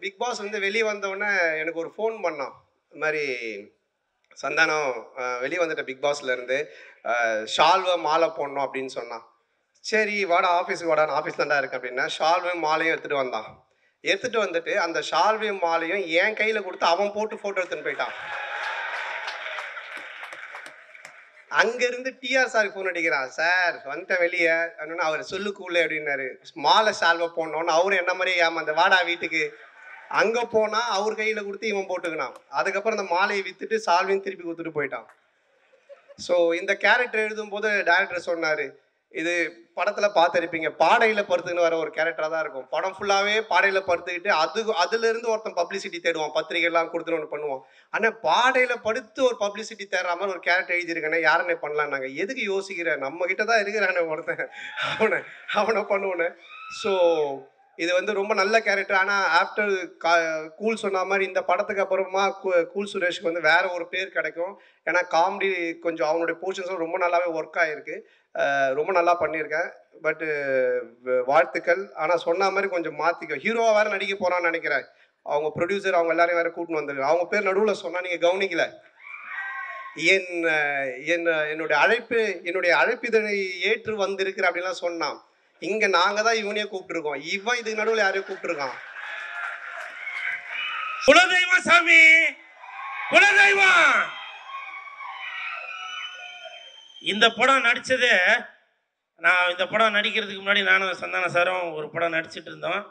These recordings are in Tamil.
பிக் பாஸ் வந்து வெளியே வந்தோடனே எனக்கு ஒரு ஃபோன் பண்ணான். இந்த மாதிரி சந்தானம் வெளியே வந்துட்ட பிக் பாஸ்லேருந்து ஷால்வை மாலை போடணும் அப்படின்னு சொன்னான். சரி வாடா ஆஃபீஸுக்கு வாடான்னு ஆஃபீஸ் தாண்டா இருக்கு அப்படின்னா ஷால்வையும் மாலையும் எடுத்துகிட்டு வந்தான். எடுத்துகிட்டு வந்துட்டு அந்த ஷால்வையும் மாலையும் என் கையில் கொடுத்து அவன் போட்டு ஃபோட்டோ எடுத்துன்னு போயிட்டான். அங்கேருந்து டிஆர் சாருக்கு ஃபோன் அடிக்கிறான். சார் வந்துட்டேன் வெளியே அப்படின்னு. அவர் சொல்லுக்குள்ளே அப்படின்னாரு. மாலை ஷால்வை போடணுன்னு அவரும் என்ன மாதிரியே ஏமாந்த வாடா வீட்டுக்கு. அங்கே போனால் அவர் கையில் கொடுத்து இவன் போட்டுக்கினான். அதுக்கப்புறம் அந்த மாலையை விற்றுட்டு சால்வையும் திருப்பி கொடுத்துட்டு போயிட்டான். ஸோ இந்த கேரக்டர் எழுதும்போது டைரக்டர் சொன்னார், இது படத்தில் பார்த்துருப்பீங்க, பாடையில் படுத்துக்கின்னு வர ஒரு கேரக்டராக தான் இருக்கும். படம் ஃபுல்லாகவே பாடையில் படுத்துக்கிட்டு அதுலேருந்து ஒருத்தன் பப்ளிசிட்டி தேடுவான், பத்திரிகைலாம் கொடுத்துட்டு ஒன்று பண்ணுவான். ஆனால் பாடையில் படுத்து ஒரு பப்ளிசிட்டி தேடுற மாதிரி ஒரு கேரக்டர் எழுதியிருக்கேனே யாருன்னே பண்ணலாம். நாங்கள் எதுக்கு யோசிக்கிறேன், நம்மக்கிட்ட தான் இருக்கிறானே ஒருத்தன், அவனை பண்ணுவோன்னு. ஸோ இது வந்து ரொம்ப நல்ல கேரக்டர். ஆனால் ஆஃப்டர் கூல் சொன்ன மாதிரி இந்த படத்துக்கு அப்புறமா கூல் சுரேஷ்க்கு வந்து வேற ஒரு பேர் கிடைக்கும். ஏன்னா காமெடி கொஞ்சம் அவனுடைய போர்ஷன்ஸும் ரொம்ப நல்லாவே ஒர்க் ஆகிருக்கு. ரொம்ப நல்லா பண்ணியிருக்கேன். பட்டு வாழ்த்துக்கள். ஆனால் சொன்ன மாதிரி கொஞ்சம் மாற்றிக்க. ஹீரோவாக வேறு நடிக்க போகிறான்னு நினைக்கிறேன். அவங்க ப்ரொடியூசர் அவங்க எல்லாரையும் வேறு கூட்டின்னு வந்துருக்கு. அவங்க பேர் நடுவில் சொன்னால் நீங்கள் கவனிக்கல. என்னுடைய அழைப்பு இதனை ஏற்று வந்திருக்கிற அப்படின்லாம் சொன்னான். இங்கே நாங்கள் தான் இவனையே கூப்பிட்டுருக்கோம். இவன் இதுக்கு நடுவில் யாரையும் கூப்பிட்டுருக்கான். குலதெய்வம் சாமி, குலதெய்வம். இந்த படம் நடித்தது, நான் இந்த படம் நடிக்கிறதுக்கு முன்னாடி நானும் சந்தான சாரும் ஒரு படம் நடிச்சிட்டு இருந்தோம்.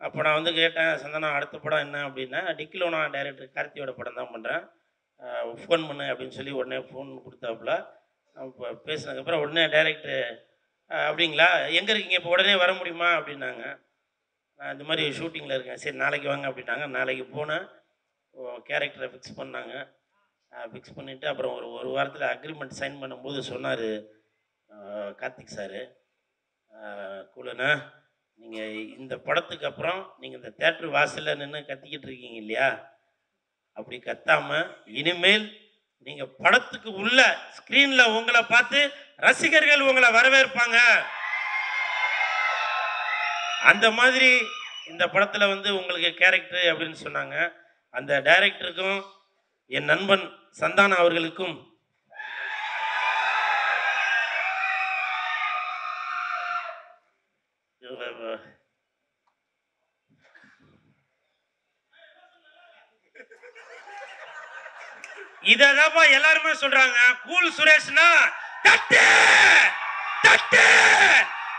அப்போ நான் வந்து கேட்டேன், சந்தானம் அடுத்த படம் என்ன அப்படின்னா, டிக்கிலோனா டைரக்டர் கார்த்தியோட படம் தான் பண்ணுறேன், ஃபோன் பண்ணு அப்படின்னு சொல்லி உடனே ஃபோன் கொடுத்தாப்புல. இப்போ பேசினதுக்கப்புறம் உடனே டைரக்டர் அப்படிங்களா, எங்கே இருக்கீங்க, இப்போ உடனே வர முடியுமா அப்படின்னாங்க. நான் இந்த மாதிரி ஷூட்டிங்கில் இருக்கேன், சரி நாளைக்கு வாங்க அப்படின்னாங்க. நாளைக்கு போனேன், கேரக்டரை ஃபிக்ஸ் பண்ணாங்க. ஃபிக்ஸ் பண்ணிவிட்டு அப்புறம் ஒரு வாரத்தில் அக்ரிமெண்ட் சைன் பண்ணும்போது சொன்னார் கார்த்திக் சார், கூலண்ணா நீங்கள் இந்த படத்துக்கு அப்புறம் நீங்கள் இந்த தேட்டர் வாசலில் நின்று கத்திக்கிட்டு இருக்கீங்க இல்லையா, அப்படி கத்தாமல் இனிமேல் நீங்கள் படத்துக்கு உள்ள ஸ்க்ரீனில் உங்களை பார்த்து ரசிகர்கள் உங்களை வரவேற்பாங்க. அந்த மாதிரி இந்த படத்தில் வந்து உங்களுக்கு கேரக்டர் அப்படின்னு சொன்னாங்க. அந்த டைரக்டருக்கும் என் நண்பன் சந்தானம் அவர்களுக்கும் இதப்பா எல்லாருமே சொல்றாங்க, கூல் சுரேஷ்னா தட்டு தட்டு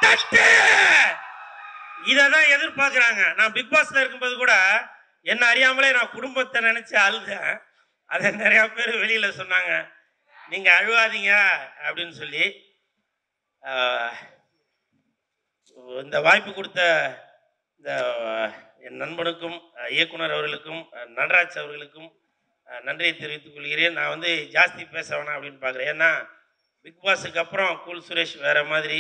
தட்டு, இததான் எதிர்பார்க்கிறாங்க. நான் பிக் பாஸ்ல இருக்கும்போது கூட என்ன அறியாமலே நான் குடும்பத்தை நினைச்சு அழுதேன். அதை நிறைய பேர் வெளியில சொன்னாங்க, நீங்க அழுவாதீங்க அப்படின்னு சொல்லி. இந்த வாய்ப்பு கொடுத்த இந்த என் நண்பனுக்கும் இயக்குனர் அவர்களுக்கும் நடராஜ் அவர்களுக்கும் நன்றியை தெரிவித்துக் கொள்கிறேன். நான் வந்து ஜாஸ்தி பேச வேணாம் அப்படின்னு பார்க்குறேன். ஏன்னா பிக் பாஸுக்கு அப்புறம் கூல் சுரேஷ் வேற மாதிரி.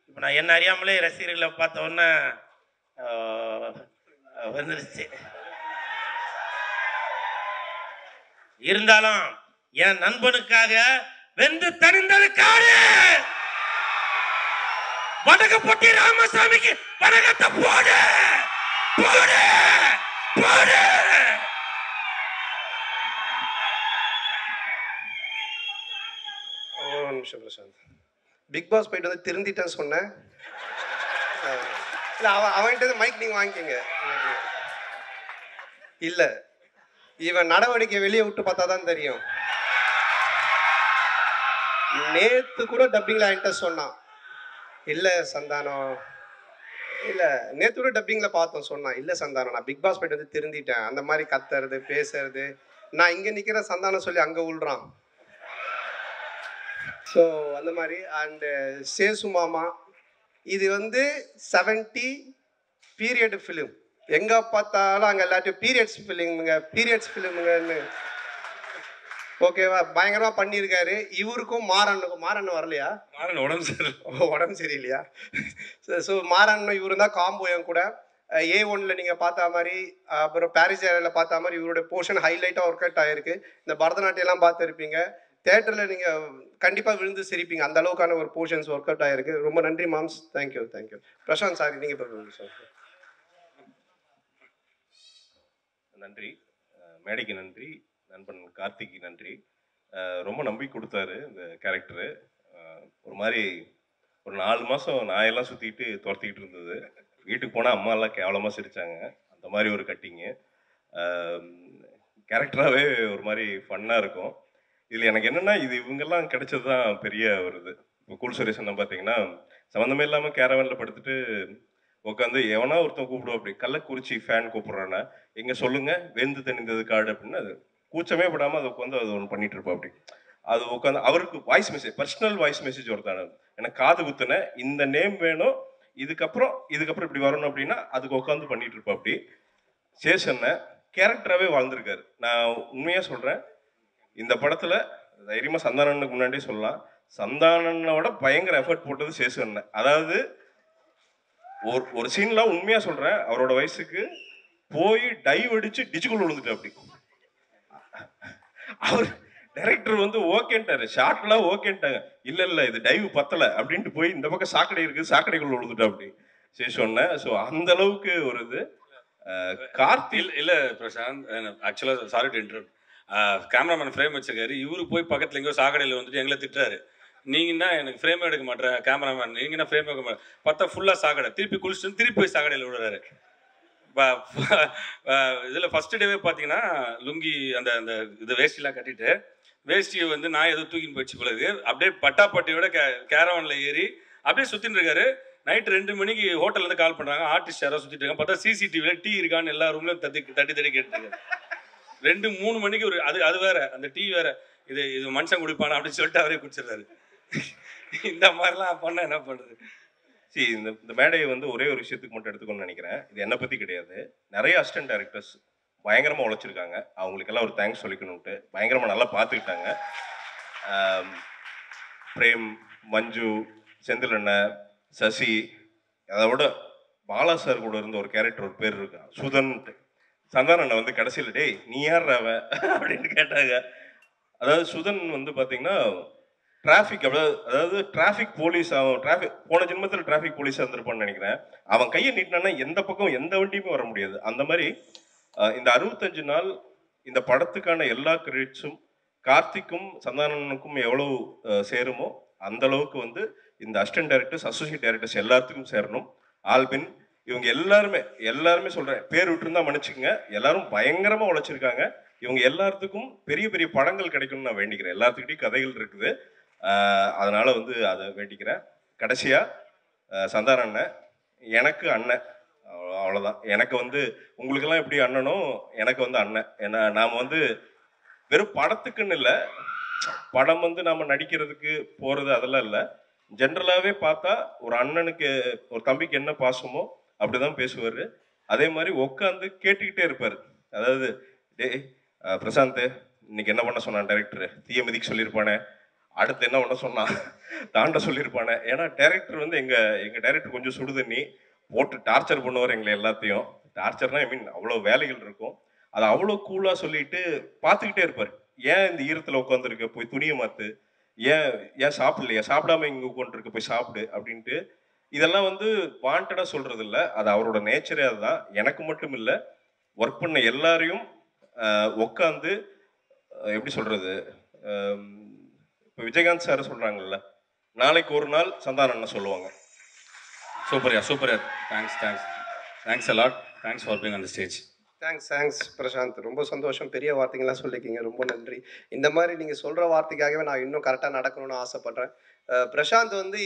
இப்போ நான் என்ன அறியாமலே ரசிகர்களை பார்த்த உடனே வந்துருச்சு. இருந்தாலும் என் நண்பனுக்காக வெந்து தனிந்ததுக்காக வடகப்பட்டி ராமசாமிக்கு வடகத்தை போடு போடு போடு. ஒரு நிமிஷம் பிரசாந்த், பிக் பாஸ் போயிட்டு வந்து திருந்திட்டேன்னு சொன்னேன். இல்லை அவன்கிட்ட மைக் நீங்கள் வாங்கிக்கோங்க. இல்லை இவன் நடவடிக்கை வெளியே விட்டு பார்த்தா தான் தெரியும். நேற்று கூட டப்பிங்கில் என்கிட்ட சொன்னான், இல்லை சந்தானம், இல்லை நேற்று கூட டப்பிங்கில் பார்த்தோம் சொன்னான், இல்லை சந்தானம் நான் பிக் பாஸ் போயிட்டு வந்து திருந்திட்டேன். அந்த மாதிரி கத்துறது பேசுறது, நான் இங்கே நிற்கிற சந்தானம் சொல்லி அங்கே விழுறான். ஸோ அந்த மாதிரி. அண்டு சேசு மாமா, இது வந்து 70 பீரியட் ஃபிலிம். எங்கே பார்த்தாலும் அங்கே எல்லாத்தையும் பீரியட்ஸ் ஃபிலிமுங்கன்னு ஓகேவா பயங்கரமாக பண்ணியிருக்காரு. இவருக்கும் மாறன் வரலையா? மாறன் உடம்பு சரியில்லையா? ஸோ மாறன் இவரு தான் காம்போ என் கூட. A1ல் நீங்கள் பார்த்த மாதிரி, அப்புறம் பாரிஸ் ஏரியாவில் பார்த்த மாதிரி இவருடைய போர்ஷன் ஹைலைட்டாக ஒர்க் அவுட் ஆகிருக்கு. இந்த பரதநாட்டியெல்லாம் பார்த்துருப்பீங்க, தேட்டரில் நீங்கள் கண்டிப்பாக விழுந்து சிரிப்பீங்க. அந்த அளவுக்கான ஒரு போர்ஷன்ஸ் ஒர்க் அவுட் ஆகிருக்கு. ரொம்ப நன்றி மாம்ஸ், தேங்க்யூ. பிரசாந்த் சாரி, நீங்கள் இப்போ சார். நன்றி. மேடைக்கு நன்றி, நண்பன் கார்த்திக்கு நன்றி. ரொம்ப நம்பி கொடுத்தாரு இந்த கேரக்டரு. ஒரு மாதிரி ஒரு 4 மாதம் நாயெல்லாம் சுற்றிட்டு துரத்திக்கிட்டு இருந்தது. வீட்டுக்கு போனால் அம்மா எல்லாம் கேவலமாக சிரித்தாங்க. அந்த மாதிரி ஒரு கட்டிங்கு. கேரக்டராகவே ஒரு மாதிரி ஃபன்னாக இருக்கும். இதில் எனக்கு என்னென்னா, இது இவங்கெல்லாம் கிடைச்சது தான் பெரிய ஒரு இது. இப்போ கூல் சுரேஷன் பார்த்தீங்கன்னா, சம்மந்தமே இல்லாமல் கேரவனில் படுத்துட்டு உட்காந்து எவனா ஒருத்தன் கூப்பிடுவோம். அப்படி கள்ளக்குறிச்சி ஃபேன் கூப்பிட்றான்னா, எங்கே சொல்லுங்கள் வெந்து தணிந்தது காடு அப்படின்னு அது கூச்சமே படாமல் அதை உட்காந்து அது ஒன்று பண்ணிட்டு இருப்போம். அப்படி அது உட்காந்து அவருக்கு voice message, personal voice message ஒருத்தான எனக்கு காது குத்துன இந்த நேம் வேணும், இதுக்கப்புறம் இப்படி வரணும் அப்படின்னா அதுக்கு உட்காந்து பண்ணிட்டு இருப்போம். அப்படி சேஷன்ன கேரக்டராகவே வாழ்ந்திருக்காரு. நான் உண்மையாக சொல்கிறேன், இந்த படத்தில் தைரியமாக சந்தானனுக்கு முன்னாடியே சொல்லலாம், சந்தானனோட பயங்கர எஃபர்ட் போட்டது சேஷன். அதாவது ஒரு சீன்லாம் உண்மையாக சொல்கிறேன், அவரோட வயசுக்கு போய் டைவ் அடித்து டிஜிக்குள் விழுந்துட்டு. அப்படி அவர் டைரக்டர் வந்து ஓகேன்ட்டாரு, ஷார்ட்லாம் ஓகேன்ட்டாங்க. இல்லை இது டைவ் பத்தலை அப்படின்ட்டு போய் இந்த பக்கம் சாக்கடை இருக்குது, சாக்கடைக்குள்ள விழுந்துட்டா அப்படி சரி சொன்னேன். ஸோ அந்த அளவுக்கு ஒரு இது. கார்த்திக் இல்லை பிரசாந்த், ஆக்சுவலாக sorry to interrupt, cameraman frame வச்சிருக்காரு, இவரு போய் பக்கத்தில் எங்கேயோ சாக்கடையில் வந்துட்டு எங்களை திட்டுறாரு. நீங்கன்னா எனக்கு ஃப்ரேமே எடுக்க மாட்டேன் கேமராமேன், நீங்கன்னா ஃப்ரேம் எடுக்க மாட்டேன். பார்த்தா ஃபுல்லாக சாக்கடை, திருப்பி குளிச்சுட்டு திருப்பி போய் சாக்கடையில் விடுறாரு. இதில் ஃபஸ்ட்டு டேவே பார்த்தீங்கன்னா லுங்கி அந்த அந்த இது வேஷ்டிலாம் கட்டிட்டு, வேஷ்டியை வந்து நான் எதுவும் தூக்கின்னு போயிடுச்சு பிறகு அப்படியே பட்டாப்பட்டியோட கேரவனில் ஏறி அப்படியே சுற்றின்னு இருக்காரு. நைட்டு 2 மணிக்கு ஹோட்டல்லேருந்து கால் பண்ணுறாங்க, ஆர்டிஸ்ட் யாராவது சுற்றிட்டு இருக்காங்க. பார்த்தா சிசிடிவியில் டீ இருக்கான்னு எல்லா ரூம்லையும் தட்டி கேட்டுருக்காரு. 2-3 மணிக்கு ஒரு அது வேற, அந்த டீ வேற, இது மனுஷன் குடிப்பானா அப்படின்னு சொல்லிட்டு அவரே குடிச்சிடுறாரு. இந்த மாதிரிலாம் பண்ண என்ன பண்ணுறது? சரி, இந்த மேடையை வந்து ஒரே ஒரு விஷயத்துக்கு மட்டும் எடுத்துக்கணும்னு நினைக்கிறேன். இது என்னை பற்றி கிடையாது. நிறைய அசிஸ்டன்ட் டைரக்டர்ஸ் பயங்கரமாக உழைச்சிருக்காங்க. அவங்களுக்கெல்லாம் ஒரு தேங்க்ஸ் சொல்லிக்கணும்ட்டு பயங்கரமாக நல்லா பார்த்துக்கிட்டாங்க. பிரேம், மஞ்சு, செந்தில் அண்ணன், சசி, அதை விட பாலா சார் கூட இருந்த ஒரு கேரக்டர் ஒரு பேர் இருக்கா சுதன்ட்டு. சந்தான அண்ணன் வந்து கடைசியில் டேய் நீ யார் அவன் அப்படின்னு கேட்டாங்க. அதாவது சுதன் வந்து பார்த்தீங்கன்னா டிராஃபிக், அதாவது டிராஃபிக் போலீஸ், அவன் போன ஜென்மத்தில் டிராஃபிக் போலீஸாக இருந்திருப்பான்னு நினைக்கிறேன். அவன் கையை நீட்டினான்னா எந்த பக்கம் எந்த வண்டியுமே வர முடியாது. அந்த மாதிரி இந்த 65 நாள் இந்த படத்துக்கான எல்லா கிரெடிட்ஸும் கார்த்திக்கும் சந்தானனுக்கும் எவ்வளவு சேருமோ அந்த அளவுக்கு வந்து இந்த அசிஸ்டன்ட் டைரக்டர்ஸ், அசோசியேட் டைரக்டர்ஸ் எல்லாத்துக்கும் சேரணும். ஆல்பின் இவங்க எல்லாருமே சொல்கிறேன், பேர் விட்டுருந்தா மன்னிச்சுக்கங்க, எல்லாரும் பயங்கரமாக உழைச்சிருக்காங்க. இவங்க எல்லாத்துக்கும் பெரிய பெரிய படங்கள் கிடைக்கணும்னு நான் வேண்டிக்கிறேன். எல்லாத்துக்கிட்டையும் கதைகள் இருக்குது, அதனால வந்து அதை வேண்டிக்கிறேன். கடைசியாக சந்தான அண்ணன் எனக்கு அண்ணன், அவ்வளோதான். எனக்கு வந்து உங்களுக்கெல்லாம் எப்படி அண்ணனோ எனக்கு வந்து அண்ணன். ஏன்னா நாம் வந்து வெறும் படத்துக்குன்னு இல்லை, படம் வந்து நம்ம நடிக்கிறதுக்கு போகிறது அதெல்லாம் இல்லை. ஜென்ரலாகவே பார்த்தா ஒரு அண்ணனுக்கு ஒரு தம்பிக்கு என்ன பாசமோ அப்படிதான் பேசுவார். அதே மாதிரி உட்காந்து கேட்டுக்கிட்டே இருப்பார். அதாவது டேய் பிரசாந்த் இன்னைக்கு என்ன பண்ண சொன்னான் டைரக்டர், தீயமதிக்கு சொல்லியிருப்பானே, அடுத்து என்ன பண்ண சொன்னான் தாண்ட சொல்லியிருப்பானே. ஏன்னா டைரக்டர் வந்து எங்கள் டைரக்டர் கொஞ்சம் சுடுதண்ணி போட்டு டார்ச்சர் பண்ணுவார் எங்களை எல்லாத்தையும். டார்ச்சர்னா ஐ மீன் அவ்வளோ வேலைகள் இருக்கும், அதை அவ்வளோ கூலாக சொல்லிட்டு பார்த்துக்கிட்டே இருப்பார். ஏன் இந்த ஈரத்தில் உட்காந்துருக்க, போய் துணியை மாற்று, ஏன் சாப்பிடலையா, சாப்பிடாம இங்கே உட்காந்துருக்க, போய் சாப்பிடு அப்படின்ட்டு. இதெல்லாம் வந்து வாண்டடாக சொல்கிறது இல்லை, அது அவரோட நேச்சரே. அதுதான். எனக்கு மட்டும் இல்லை, ஒர்க் பண்ண எல்லாரையும் உட்காந்து எப்படி சொல்கிறது, இப்போ விஜயகாந்த் சார் சொல்கிறாங்கல்ல, நாளைக்கு ஒரு நாள் சந்தான அண்ணன் சொல்லுவாங்க. சூப்பர்யா. Thanks a lot. Thanks for being on the stage. Thanks Prashanth, ரொம்ப சந்தோஷம். பெரிய வார்த்தைகள்லாம் சொல்லிக்கிங்க, ரொம்ப நன்றி. இந்த மாதிரி நீங்கள் சொல்கிற வார்த்தைக்காகவே நான் இன்னும் கரெக்டாக நடக்கணும்னு ஆசைப்பட்றேன். பிரசாந்த் வந்து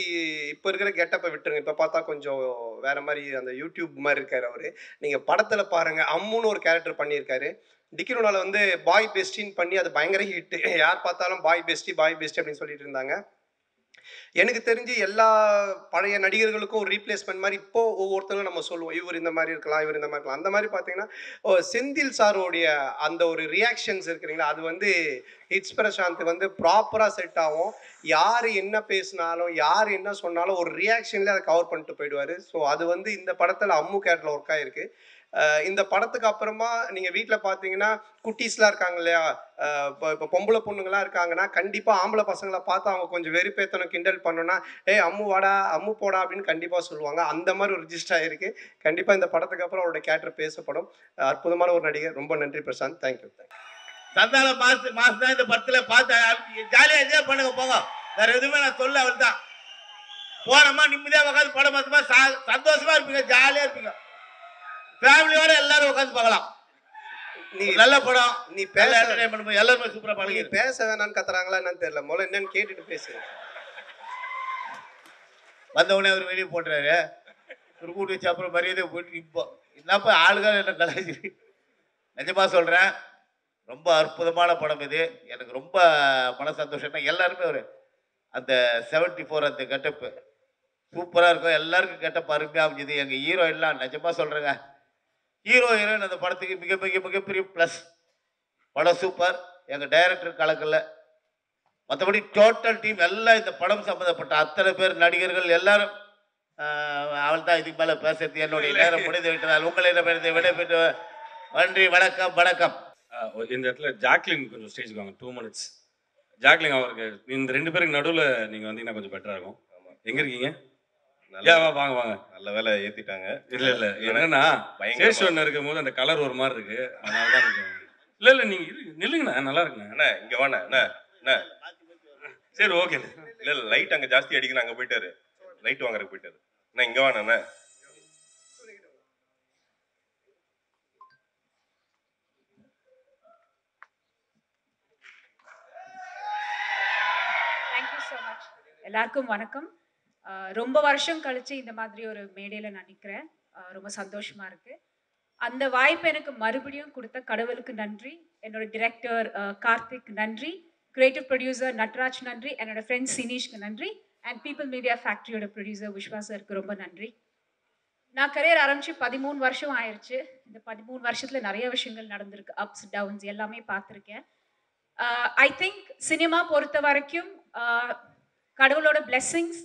இப்போ இருக்கிற கெட்டப்பை விட்டுருங்க. இப்போ பார்த்தா கொஞ்சம் வேறு மாதிரி அந்த யூடியூப் மாதிரி இருக்கார் அவர். நீங்கள் படத்தில் பாருங்கள், அம்முன்னு ஒரு கேரக்டர் பண்ணியிருக்காரு. டிக்கிரோனால வந்து பாய் பெஸ்டின்னு பண்ணி அது பயங்கர ஹிட்டு. யார் பார்த்தாலும் பாய் பெஸ்டி அப்படின்னு சொல்லிட்டு இருந்தாங்க. எனக்கு தெரிஞ்சு எல்லா பழைய நடிகர்களுக்கும் ஒரு ரீப்ளேஸ்மெண்ட் மாதிரி இப்போ ஒவ்வொருத்தரும் நம்ம சொல்லுவோம், இவர் இந்த மாதிரி இருக்கலாம், இவர் இந்த மாதிரி இருக்கலாம். அந்த மாதிரி பார்த்தீங்கன்னா செந்தில் சாரோடைய அந்த ஒரு ரியாக்ஷன்ஸ் இருக்குறீங்களா, அது வந்து ஹிட்ஸ் பிரசாந்த் வந்து ப்ராப்பராக செட் ஆகும். யார் என்ன பேசினாலும் யார் என்ன சொன்னாலும் ஒரு ரியாக்ஷன்லேயே அதை கவர் பண்ணிட்டு போயிடுவார். ஸோ அது வந்து இந்த படத்தில் அம்மு கேரக்டரில் ஒர்க் ஆகிருக்கு. இந்த படத்துக்கு அப்புறமா நீங்கள் வீட்டில் பார்த்தீங்கன்னா குட்டீஸ்லாம் இருக்காங்க இல்லையா, இப்போ பொம்பளை பொண்ணுங்களாம் இருக்காங்கன்னா கண்டிப்பாக ஆம்பளை பசங்களை பார்த்து அவங்க கொஞ்சம் வெறுப்பேற்றணும், கிண்டல் பண்ணணும்னா ஏய் அம்மு வாடா அம்மு போடா அப்படின்னு கண்டிப்பாக சொல்லுவாங்க. அந்த மாதிரி ஒரு ரிஜிஸ்டர் ஆகிருக்கு. கண்டிப்பாக இந்த படத்துக்கு அப்புறம் அவரோட கேரக்டர் பேசப்படும். அற்புதமான ஒரு நடிகர். ரொம்ப நன்றி பிரசாந்த். தேங்க்யூ. சந்தான மாசம் தான் இந்த படத்துல பார்த்து ஜாலியாக என்ஜாய் பண்ணுங்க போங்க. வேற எதுவுமே நான் சொல்ல அவள் தான். போனோமா நிம்மதியாக உட்காந்து படம் பார்த்தோமா சந்தோஷமா இருப்பீங்க, ஜாலியாக இருப்பீங்க. ஃபேமிலியோட எல்லாரும் உட்காந்து பார்க்கலாம். நீ நல்ல படம். நீ பேச பண்ணும்போது எல்லாருமே சூப்பராக நீ பழகி பேச வேணான்னு கத்துறாங்களா என்னன்னு தெரியல. முதல்ல என்னன்னு கேட்டுட்டு பேசு. வந்தவொடனே அவர் வெளியே போட்டுறாரு. ஒரு கூட்டு வச்சு அப்புறம் மரியாதை போட்டு இப்போ என்னப்பா ஆளுகள் என்ன கலாச்சி. நிஜமா சொல்கிறேன், ரொம்ப அற்புதமான படம் இது. எனக்கு ரொம்ப மன சந்தோஷம்னா எல்லாருமே ஒரு அந்த 74 அந்த கெட்டப்பு சூப்பராக இருக்கும். எல்லாருக்கும் கெட்டப்பு அருமையாக அமைஞ்சது. எங்கள் ஹீரோயின்லாம் நிஜமாக சொல்கிறேங்க, ஹீரோ ஹீரோயின் அந்த படத்துக்கு மிகப்பெரிய ப்ளஸ். படம் சூப்பர். எங்கள் டைரக்டர் கலக்கல. மற்றபடி டோட்டல் டீம் எல்லாம் இந்த படம் சம்மந்தப்பட்ட அத்தனை பேர் நடிகர்கள் எல்லாரும். அவள் தான் இதுக்கு மேலே பேசுறது என்னுடைய நேரம் முடிந்து விட்டதால் உங்களை விடைபெற்று நன்றி. வணக்கம். இந்த இடத்துல ஜாக்லின் கொஞ்சம் ஸ்டேஜுக்கு வாங்க. 2 minutes. ஜாக்லின் அவருக்கு இந்த 2 பேருக்கு நடுவில் நீங்கள் வந்தீங்கன்னா கொஞ்சம் பெட்டராக இருக்கும். எங்கே இருக்கீங்க? வாங்க. நல்ல வேலை ஏத்திட்டாங்க. இல்ல என்னன்னா சேஷன் இருக்கும் போது அந்த கலர் ஒரு மாதிரி இருக்கு, அதனால தான் இல்ல நீங்க நில்லுங்கண்ணா, நல்லா இருக்குண்ணா. அண்ணா இங்க வாண்ணா. அண்ணா சரி ஓகே. இல்ல லைட் அங்க ஜாஸ்தி அடிக்கணும், அங்க போயிட்டாரு. லைட் வாங்குறதுக்கு போயிட்டாரு. அண்ணா இங்க வாண்ணா. Thank you so much. எல்லாருக்கும் வணக்கம். ரொம்ப வருஷம் கழிச்சு இந்த மாதிரி ஒரு மேடையில் நான் நிற்கிறேன். ரொம்ப சந்தோஷமா இருக்கு. அந்த வாய்ப்பு எனக்கு மறுபடியும் கொடுத்த கடவுளுக்கு நன்றி, என்னோட டிரெக்டர் கார்த்திக் நன்றி, கிரியேட்டிவ் ப்ரொடியூசர் நட்ராஜ் நன்றி, என்னோட ஃப்ரெண்ட் சினீஷ்க்கு நன்றி, அண்ட் பீப்புள் மீடியா ஃபேக்ட்ரியோட ப்ரொடியூசர் விஸ்வாசருக்கு ரொம்ப நன்றி. நான் கரியர் ஆரம்பிச்சு 13 வருஷம் ஆயிடுச்சு. இந்த 13 வருஷத்தில் நிறைய விஷயங்கள் நடந்திருக்கு, அப்ஸ் டவுன்ஸ் எல்லாமே பார்த்துருக்கேன். ஐ திங்க் சினிமா பொறுத்த வரைக்கும் கடவுளோட பிளெஸ்ஸிங்ஸ்,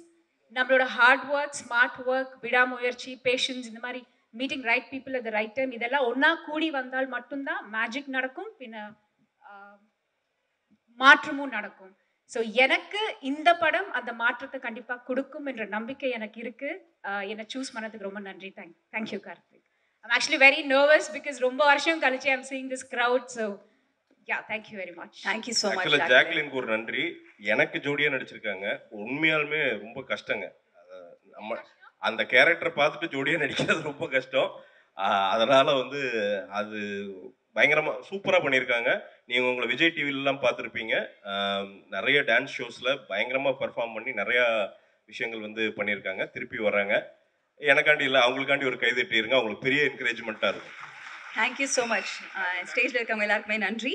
நம்மளோட ஹார்ட் ஒர்க், ஸ்மார்ட் ஒர்க், விடாமுயற்சி, பேஷன்ஸ், இந்த மாதிரி meeting right people at the right time, இதெல்லாம் ஒன்றா கூடி வந்தால் மட்டும்தான் மேஜிக் நடக்கும், பின்ன மாற்றமும் நடக்கும். ஸோ எனக்கு இந்த படம் அந்த மாற்றத்தை கண்டிப்பாக கொடுக்கும் என்ற நம்பிக்கை எனக்கு இருக்குது. என்னை சூஸ் பண்ணதுக்கு ரொம்ப நன்றி. Thank you Karthik. I'm actually very nervous because ரொம்ப வருஷம் கழிச்சு I'm seeing this crowd. So thank you very much. Thank you so much. ஆக்சுவலா ஜாக்லினுக்கு ஒரு நன்றி. எனக்கு ஜோடியா நடிச்சிருக்காங்க. உண்மையாலுமே ரொம்ப கஷ்டங்க. நம்ம அந்த கேரக்டரை பார்த்துட்டு ஜோடியா நடிக்கிறது ரொம்ப கஷ்டம். அதனால வந்து அது பயங்கரமா சூப்பரா பண்ணியிருக்காங்க. நீங்க உங்களை விஜய் டிவிலாம் பார்த்துருப்பீங்க. நிறைய டான்ஸ் ஷோஸ்ல பயங்கரமா பெர்ஃபார்ம் பண்ணி நிறைய விஷயங்கள் வந்து பண்ணியிருக்காங்க. திருப்பி வர்றாங்க. எனக்காண்டி இல்லை, அவங்களுக்காண்டி ஒரு கைதட்டிருங்க. அவங்களுக்கு பெரிய என்கரேஜ்மெண்ட்டாக இருக்கும். Thank you so much. ஸ்டேஜில் இருக்கவங்க எல்லாருக்குமே நன்றி.